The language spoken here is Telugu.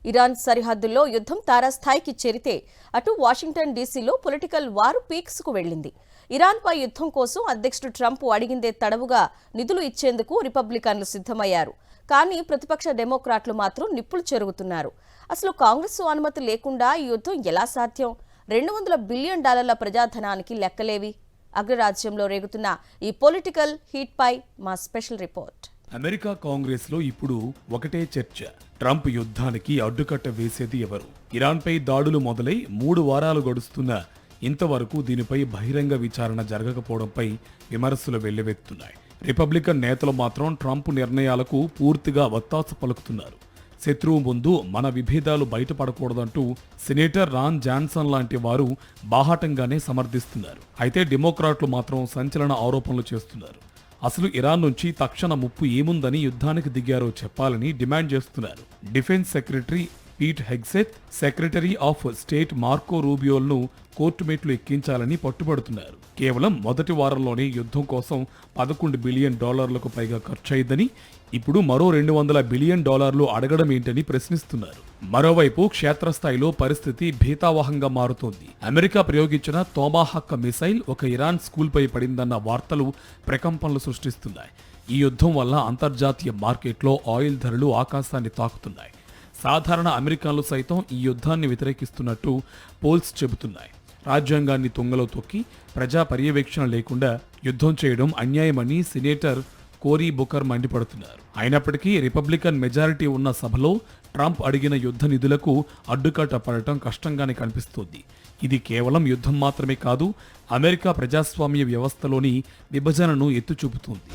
ఇరాన్ సరిహద్దుల్లో యుద్ధం తారాస్థాయికి చేరితే అటు వాషింగ్టన్ డీసీలో పొలిటికల్ వార్ పీక్స్కు వెళ్లింది. ఇరాన్పై యుద్ధం కోసం అధ్యక్షుడు ట్రంప్ అడిగిందే తడవుగా నిధులు ఇచ్చేందుకు రిపబ్లికన్లు సిద్ధమయ్యారు. కానీ ప్రతిపక్ష డెమోక్రాట్లు మాత్రం నిప్పులు చెరుగుతున్నారు. అసలు కాంగ్రెస్ అనుమతి లేకుండా ఈ యుద్ధం ఎలా సాధ్యం? $200 బిలియన్ ప్రజాధనానికి లెక్కలేవి? అగ్రరాజ్యంలో రేగుతున్న ఈ పొలిటికల్ హీట్పై మా స్పెషల్ రిపోర్ట్. అమెరికా కాంగ్రెస్లో ఇప్పుడు ఒకటే చర్చ. ట్రంప్ యుద్ధానికి అడ్డుకట్ట వేసేది ఎవరు? ఇరాన్పై దాడులు మొదలై 3 వారాలు గడుస్తున్నా ఇంతవరకు దీనిపై బహిరంగ విచారణ జరగకపోవడంపై విమర్శలు వెల్లువెత్తుతున్నాయి. రిపబ్లికన్ నేతలు మాత్రం ట్రంప్ నిర్ణయాలకు పూర్తిగా వత్తాసు పలుకుతున్నారు. శత్రువు ముందు మన విభేదాలు బయటపడకూడదంటూ సెనేటర్ రాన్ జాన్సన్ లాంటి వారు బాహాటంగానే సమర్థిస్తున్నారు. అయితే డెమోక్రాట్లు మాత్రం సంచలన ఆరోపణలు చేస్తున్నారు. అసలు ఇరాన్ నుంచి తక్షణ ముప్పు ఏముందని యుద్ధానికి దిగారో చెప్పాలని డిమాండ్ చేస్తున్నారు. Defence secretary Pete Hegseth, secretary of state Marco రూబియోల్ను కోర్టు మెట్లు ఎక్కించాలని పట్టుబడుతున్నారు. కేవలం మొదటి వారంలోనే యుద్ధం కోసం $11 బిలియన్ పైగా ఖర్చయిందని, ఇప్పుడు మరో $200 బిలియన్ అడగడం ఏంటని ప్రశ్నిస్తున్నారు. మరోవైపు క్షేత్రస్థాయిలో పరిస్థితి భీతావహంగా మారుతోంది. అమెరికా ప్రయోగించిన తోమాహక్ మిసైల్ ఒక ఇరాన్ స్కూల్పై పడిందన్న వార్తలు ప్రకంపనలు సృష్టిస్తున్నాయి. ఈ యుద్ధం వల్ల అంతర్జాతీయ మార్కెట్లో ఆయిల్ ధరలు ఆకాశాన్ని తాకుతున్నాయి. సాధారణ అమెరికన్లు సైతం ఈ యుద్ధాన్ని వ్యతిరేకిస్తున్నట్టు పోల్స్ చెబుతున్నాయి. రాజ్యాంగాన్ని తుంగలో తొక్కి ప్రజా పర్యవేక్షణ లేకుండా యుద్ధం చేయడం అన్యాయమని సెనేటర్ కోరీ బుకర్ మండిపడుతున్నారు. అయినప్పటికీ రిపబ్లికన్ మెజారిటీ ఉన్న సభలో ట్రంప్ అడిగిన యుద్ధ నిధులకు అడ్డుకట్ట పడటం కష్టంగానే కనిపిస్తోంది. ఇది కేవలం యుద్ధం మాత్రమే కాదు, అమెరికా ప్రజాస్వామ్య వ్యవస్థలోని విభజనను ఎత్తుచూపుతోంది.